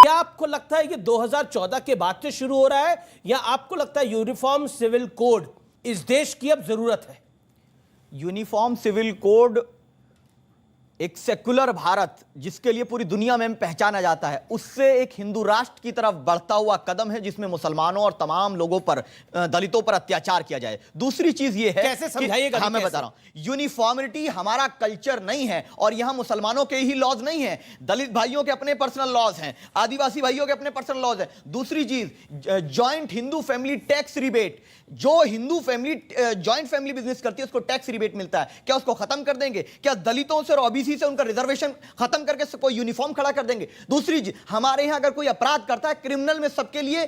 क्या आपको लगता है कि 2014 के बाद से शुरू हो रहा है, या आपको लगता है यूनिफॉर्म सिविल कोड इस देश की अब जरूरत है? यूनिफॉर्म सिविल कोड एक सेकुलर भारत जिसके लिए पूरी दुनिया में पहचाना जाता है, उससे एक हिंदू राष्ट्र की तरफ बढ़ता हुआ कदम है जिसमें मुसलमानों और तमाम लोगों पर, दलितों पर अत्याचार किया जाए। दूसरी चीज ये है, कैसे समझाइएगा? हाँ, मैं बता रहा हूं, यूनिफॉर्मिटी हमारा कल्चर नहीं है और यहां मुसलमानों के ही लॉज नहीं है, दलित भाइयों के अपने पर्सनल लॉज हैं, आदिवासी भाइयों के अपने पर्सनल लॉज हैं। दूसरी चीज, joint Hindu family tax rebate, जो Hindu family joint family business करती है उसको टैक्स रिबेट मिलता है, क्या उसको खत्म कर देंगे? क्या दलितों से और ओबीसी से उनका रिजर्वेशन खत्म करके कोई यूनिफॉर्म खड़ा कर देंगे? दूसरी चीज, हमारे यहां अगर कोई अपराध करता है, क्रिमिनल में सबके लिए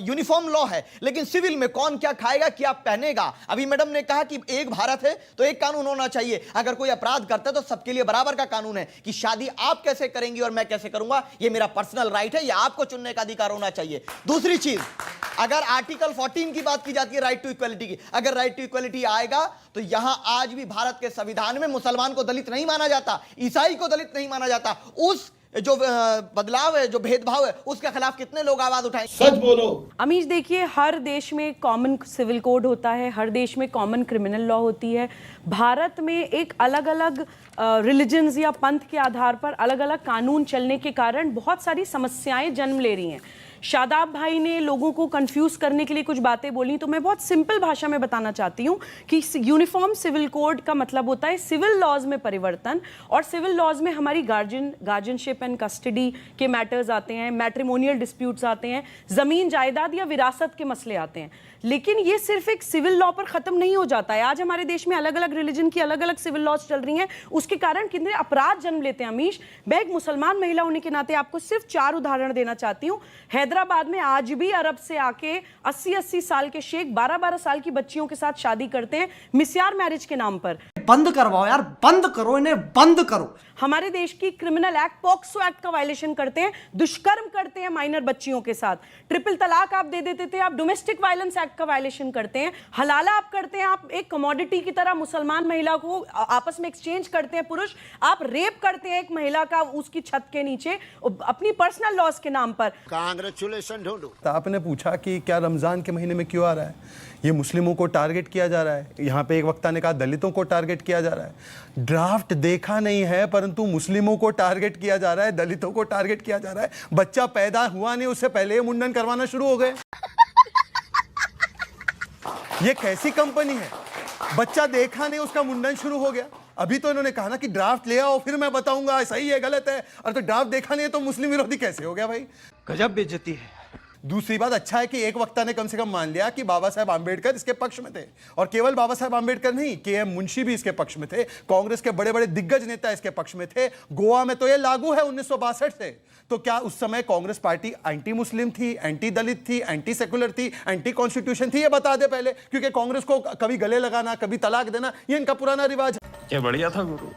यूनिफॉर्म लॉ है, लेकिन सिविल में कौन क्या खाएगा, क्या पहनेगा? अभी मैडम ने कहा कि एक भारत है तो एक कानून होना चाहिए। अगर कोई अपराध करता है तो सबके लिए बराबर का कानून है कि शादी आप कैसे करेंगी और मैं कैसे करूंगा, यह मेरा पर्सनल राइट है, यह आपको चुनने का अधिकार होना चाहिए। दूसरी चीज, अगर आर्टिकल 14 की बात की जाती है राइट टू इक्वलिटी की, अगर राइट टू इक्वलिटी आएगा तो यहां आज भी भारत के संविधान में मुसलमान को दलित नहीं माना जाता, ईसाई को दलित नहीं माना जाता। उस जो बदलाव है, जो भेदभाव है, उसके खिलाफ कितने लोग आवाज उठाएं? सच बोलो अमीश। देखिए, हर देश में कॉमन सिविल कोड होता है, हर देश में कॉमन क्रिमिनल लॉ होती है। भारत में एक अलग अलग रिलीजन्स या पंथ के आधार पर अलग अलग कानून चलने के कारण बहुत सारी समस्याएं जन्म ले रही हैं। शादाब भाई ने लोगों को कंफ्यूज करने के लिए कुछ बातें बोली, तो मैं बहुत सिंपल भाषा में बताना चाहती हूँ कि यूनिफॉर्म सिविल कोड का मतलब होता है सिविल लॉज में परिवर्तन, और सिविल लॉज में हमारी गार्जियनशिप एंड कस्टडी के मैटर्स आते हैं, मैट्रिमोनियल डिस्प्यूट्स आते हैं, जमीन जायदाद या विरासत के मसले आते हैं। लेकिन ये सिर्फ एक सिविल लॉ पर खत्म नहीं हो जाता है। आज हमारे देश में अलग अलग रिलीजन की अलग अलग सिविल लॉज चल रही हैं, उसके कारण कितने अपराध जन्म लेते हैं। अमीश, मैं एक मुसलमान महिला होने के नाते आपको सिर्फ 4 उदाहरण देना चाहती हूँ। हैदराबाद में आज भी अरब से आके 80-80 साल के शेख 12-12 साल की बच्चियों के साथ शादी करते हैं मिस्यार मैरिज के नाम पर। बंद करवाओ यार, बंद करो इन्हें, बंद करो। हमारे देश की क्रिमिनल एक्ट पॉक्सो एक्ट का वायलेशन करते हैं, दुष्कर्म करते हैं माइनर बच्चियों के साथ। ट्रिपल तलाक आप दे देते थे, आप डोमेस्टिक वायलेंस एक्ट का वायलेशन करते हैं। हलाला आप करते हैं, आप एक कमोडिटी की तरह मुसलमान महिला को आपस में एक्सचेंज करते हैं पुरुष। आप रेप करते हैं एक महिला का उसकी छत के नीचे अपनी पर्सनल लॉस के नाम पर। कांग्रेचुलेशन ढूंढो। आपने पूछा कि क्या रमजान के महीने में क्यों आ रहा है, ये मुस्लिमों को टारगेट किया जा रहा है। यहाँ पे एक वक्ता ने कहा दलितों को टारगेट किया जा रहा है। ड्राफ्ट देखा नहीं है, परंतु मुस्लिमों को टारगेट किया जा रहा है, दलितों को टारगेट किया जा रहा है। बच्चा पैदा हुआ नहीं उससे पहले मुंडन करवाना शुरू हो गए। ये कैसी कंपनी है? बच्चा देखा नहीं उसका मुंडन शुरू हो गया। अभी तो इन्होंने कहा ना कि ड्राफ्ट ले आओ फिर मैं बताऊंगा सही है गलत है, और तो ड्राफ्ट देखा नहीं है तो मुस्लिम विरोधी कैसे हो गया भाई? गजब बेइज्जती है। दूसरी बात, अच्छा है कि एक वक्ता ने कम से कम मान लिया कि बाबा साहेब आंबेडकर इसके पक्ष में थे, और केवल बाबा साहेब आंबेडकर नहीं, के.एम. मुंशी भी इसके पक्ष में थे, कांग्रेस के बड़े बड़े दिग्गज नेता इसके पक्ष में थे। गोवा में तो यह लागू है 1962 से। तो क्या उस समय कांग्रेस पार्टी एंटी मुस्लिम थी, एंटी दलित थी, एंटी सेकुलर थी, एंटी कॉन्स्टिट्यूशन थी? ये बता दे पहले, क्योंकि कांग्रेस को कभी गले लगाना, कभी तलाक देना, ये इनका पुराना रिवाज है। क्या बढ़िया था गुरु।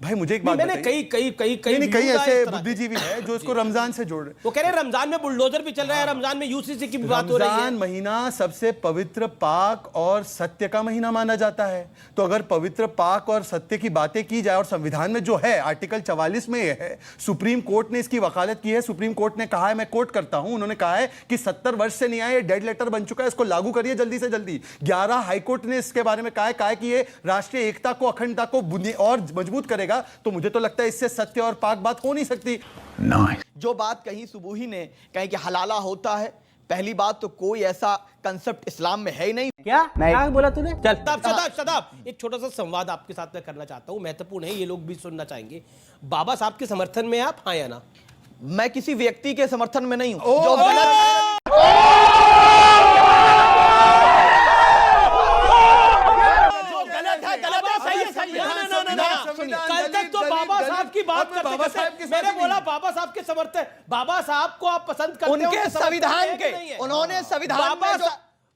भाई मुझे एक बात मैंने कई ऐसे बुद्धिजीवी है जो इसको रमजान से जोड़ रहे। वो कह रहे हैं रमजान में बुलडोजर भी चल रहा है, रमजान में यूसीसी की भी बात हो रही है। रमजान महीना सबसे पवित्र, पाक और सत्य का महीना माना जाता है। तो अगर पवित्र, पाक और सत्य की बातें की जाए, और संविधान में जो है आर्टिकल 44 में यह है, सुप्रीम कोर्ट ने इसकी वकालत की है। सुप्रीम कोर्ट ने कहा है, मैं कोट करता हूं, उन्होंने कहा है कि 70 वर्ष से नहीं आया, ये डेड लेटर बन चुका है, इसको लागू करिए जल्दी से जल्दी। 11 हाईकोर्ट ने इसके बारे में कहा है कि ये राष्ट्रीय एकता को, अखंडता को और मजबूत करेगा। तो मुझे तो लगता है इससे सत्य और पाक बात हो नहीं सकती। जो बात कही सुबूही ने, कहीं कि हलाला होता है, पहली बात तो कोई ऐसा कंसेप्ट इस्लाम में है ही नहीं। क्या बोला तूने? शदाब, एक छोटा सा संवाद आपके साथ मैं करना चाहता हूं, महत्वपूर्ण है, ये लोग भी सुनना चाहेंगे। बाबा साहब के समर्थन में आप, हाँ या ना? मैं किसी व्यक्ति के समर्थन में नहीं हूं कल तक तो बाबा साहब की बात करते, मैंने बोला बाबा साहब के समर्थन, बाबा साहब को आप पसंद करते हैं, उनके संविधान के, उन्होंने संविधान में जो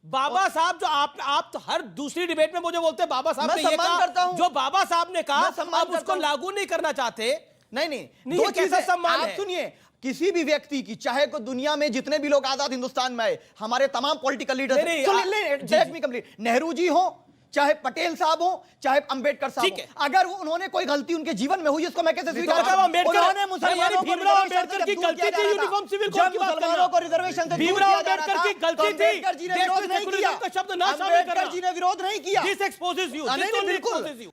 बाबा साहब जो आप तो हर दूसरी डिबेट में मुझे बोलते हैं बाबा साहब ने ये कहा, जो बाबा साहब ने कहा आप उसको लागू नहीं करना चाहते। नहीं, दो चीजें सम्मान है। सुनिए, किसी भी व्यक्ति की, चाहे को दुनिया में जितने भी लोग आजाद हिंदुस्तान में आए, हमारे तमाम political leaders, let me complete, Nehru ji हो, चाहे पटेल साहब हो, चाहे अंबेडकर साहब ठीक हो, है। अगर उन्होंने कोई गलती उनके जीवन में हुई उसको मैं कैसे स्वीकार तो करूं? अंबेडकर- उन्होंने मुसलमानों को भीमराव रिजर्वेशन अंबेडकर से की दूर गलती किया जा थी रहा था। यूनिफॉर्म सिविल कोड जब की बात करना। मुसलमानों को रिजर्वेशन से दूर भीमराव किया जा रहा अंबेडकर था, की गलती तो थी। अंबेडकर जी ने देश में विरोध नहीं किया। सेकुलरिज्म का शब्द ना शामिल अंबेडकर करना। जी ने विरोध नहीं किया। This exposes you. नहीं, This नहीं, only बिल्कुल। exposes you.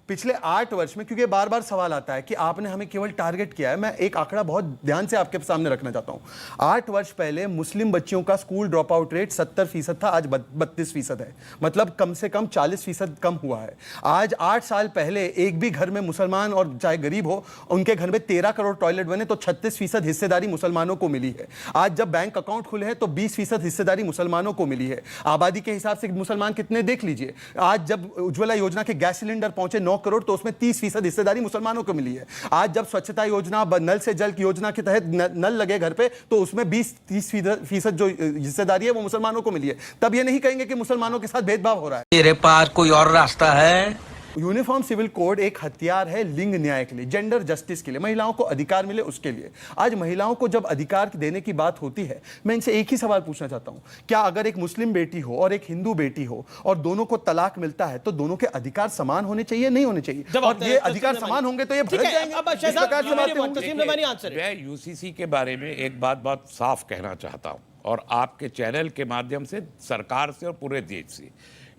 पिछले 8 वर्ष में, क्योंकि बार बार सवाल आता है कि आपने हमें केवल टारगेट किया है, मैं एक आंकड़ा बहुत ध्यान से आपके सामने रखना चाहता हूं। 8 वर्ष पहले मुस्लिम बच्चियों का स्कूल ड्रॉप आउट रेट 70% था, आज 32% है, मतलब कम से कम 40% कम हुआ है। आज 8 साल पहले एक भी घर में मुसलमान और चाहे गरीब हो, उनके घर में 13 करोड़ टॉयलेट बने तो 36% हिस्सेदारी मुसलमानों को मिली है। आज जब बैंक अकाउंट खुले हैं तो 20% हिस्सेदारी मुसलमानों को मिली है। आबादी के हिसाब से मुसलमान कितने देख लीजिए। आज जब उज्ज्वला योजना के गैस सिलेंडर पहुंचे 9 करोड़ तो उसमें 30% हिस्सेदारी मुसलमानों को मिली है। आज जब स्वच्छता योजना, नल से जल योजना के तहत नल लगे घर पे तो उसमें 20-30% जो हिस्सेदारी है वो मुसलमानों को मिली है। तब ये नहीं कहेंगे कि मुसलमानों के साथ भेदभाव हो रहा है। तेरे पास कोई और रास्ता है? यूनिफॉर्म सिविल कोड एक हथियार है लिंग न्याय के लिए, जेंडर जस्टिस के लिए, महिलाओं को अधिकार मिले उसके लिए। आज महिलाओं को जब अधिकार देने की बात होती है, मैं इनसे एक ही सवाल पूछना चाहता हूं, क्या अगर एक मुस्लिम बेटी हो और एक हिंदू बेटी हो और दोनों को तलाक मिलता है तो दोनों के अधिकार समान होने चाहिए, नहीं होने चाहिए? और ये अधिकार समान होंगे तो ये भड़क जाएंगे। इस प्रकार से बातें होंगी। मैं यूसीसी के बारे में एक बात बहुत साफ कहना चाहता हूं और आपके चैनल के माध्यम से सरकार से और पूरे देश से,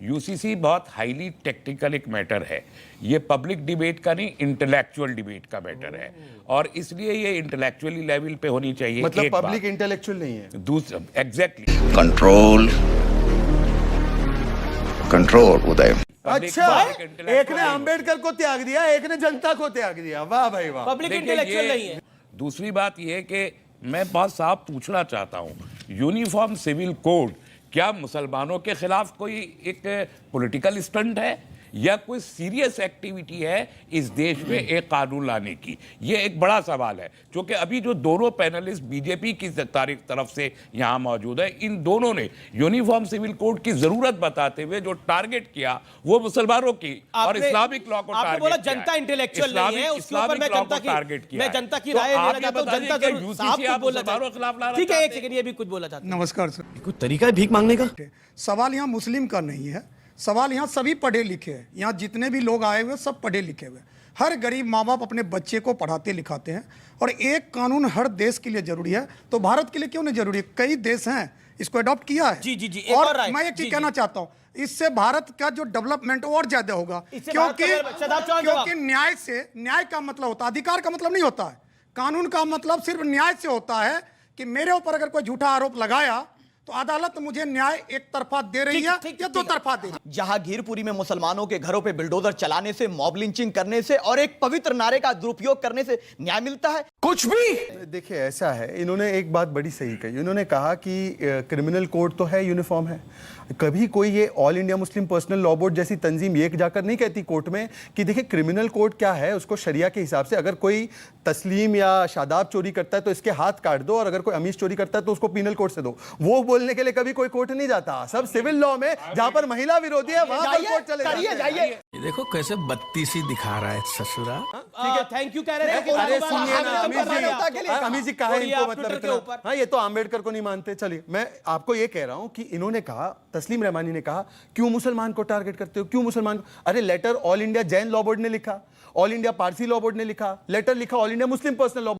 यूसीसी बहुत हाईली टेक्निकल एक मैटर है। ये पब्लिक डिबेट का नहीं, इंटेलेक्चुअल डिबेट का मैटर है और इसलिए ये इंटेलेक्चुअली लेवल पे होनी चाहिए। मतलब एक पब्लिक बात। इंटेलेक्चुअल नहीं है। दूसरा, एग्जैक्टली कंट्रोल कंट्रोल उदय। अच्छा, एक ने अंबेडकर को त्याग दिया, एक ने जनता को त्याग दिया। वाह भाई वाह। पब्लिक देखिए, इंटेलेक्चुअल ये नहीं है। दूसरी बात यह है कि मैं बहुत साफ पूछना चाहता हूं, यूनिफॉर्म सिविल कोड क्या मुसलमानों के खिलाफ कोई एक पॉलिटिकल स्टंट है या कोई सीरियस एक्टिविटी है इस देश में एक कानून लाने की? ये एक बड़ा सवाल है, क्योंकि अभी जो दोनों पैनलिस्ट बीजेपी की तरफ से यहाँ मौजूद है, इन दोनों ने यूनिफॉर्म सिविल कोड की जरूरत बताते हुए जो टारगेट किया वो मुसलमानों की और इस्लामिक लॉ को आपने बोला जनता इंटेलेक्चुअल नहीं है, उसके ऊपर मैं जनता की राय लेना चाहता हूं। जनता जरूर साहब कुछ बोलना चाहता है। ठीक है, एक सेकंड, ये भी कुछ बोलना चाहता हूं। नमस्कार सर। कोई तरीका है भीख मांगने का? सवाल यहाँ मुस्लिम का नहीं है, सवाल यहाँ सभी पढ़े लिखे हैं। यहाँ जितने भी लोग आए हुए सब पढ़े लिखे हुए। हर गरीब माँ बाप अपने बच्चे को पढ़ाते लिखाते हैं और एक कानून हर देश के लिए जरूरी है, तो भारत के लिए क्यों नहीं जरूरी है? कई देश हैं इसको अडॉप्ट किया है। जी, और मैं एक चीज कहना चाहता हूँ, इससे भारत का जो डेवलपमेंट और ज्यादा होगा, क्योंकि न्याय का मतलब होता है, अधिकार का मतलब नहीं होता है। कानून का मतलब सिर्फ न्याय से होता है कि मेरे ऊपर अगर कोई झूठा आरोप लगाया तो अदालत मुझे न्याय एक तरफा दे रही है या दो तरफा दे रही है। जहांगीरपुरी में मुसलमानों के घरों पे बिल्डोजर चलाने से, मॉब लिंचिंग करने से और एक पवित्र नारे का दुरुपयोग करने से न्याय मिलता है? कुछ भी। देखिए ऐसा है, इन्होंने एक बात बड़ी सही कही। इन्होंने कहा कि क्रिमिनल कोड तो है, यूनिफॉर्म है। कभी कोई ये all India Muslim personal law board जैसी तंजीम ये जाकर नहीं कहती कोर्ट में कि देखिए क्रिमिनल कोड क्या है, उसको शरिया के हिसाब से, अगर कोई तस्लीम या शादाब चोरी करता है तो इसके हाथ काट दो और अगर कोई अमीश चोरी करता है तो उसको पीनल कोड से दो। वो बोलने के लिए कभी कोई कोर्ट नहीं जाता। सब सिविल लॉ में जहां पर महिला विरोधी है वहां पर कोर्ट चले जाते हैं। जाइए। देखो कैसे बत्तीसी दिखा रहा है ससुरा। थैंक यू कह रहे थे। अरे सुनिए ना अमीश जी, कहा इनको मतलब ट्विटर के इतना? ऊपर। हाँ, ये तो आम्बेडकर को नहीं मानते। चलिए मैं आपको ये कह रहा हूं कि इन्होंने कहा, तस्लीम रहमानी ने कहा, क्यों मुसलमान को टारगेट करते हो, क्यों मुसलमान को? अरे letter all India Jain law board ने लिखा, all India Parsi law board ने लिखा, लेटर लिखा all India Muslim personal law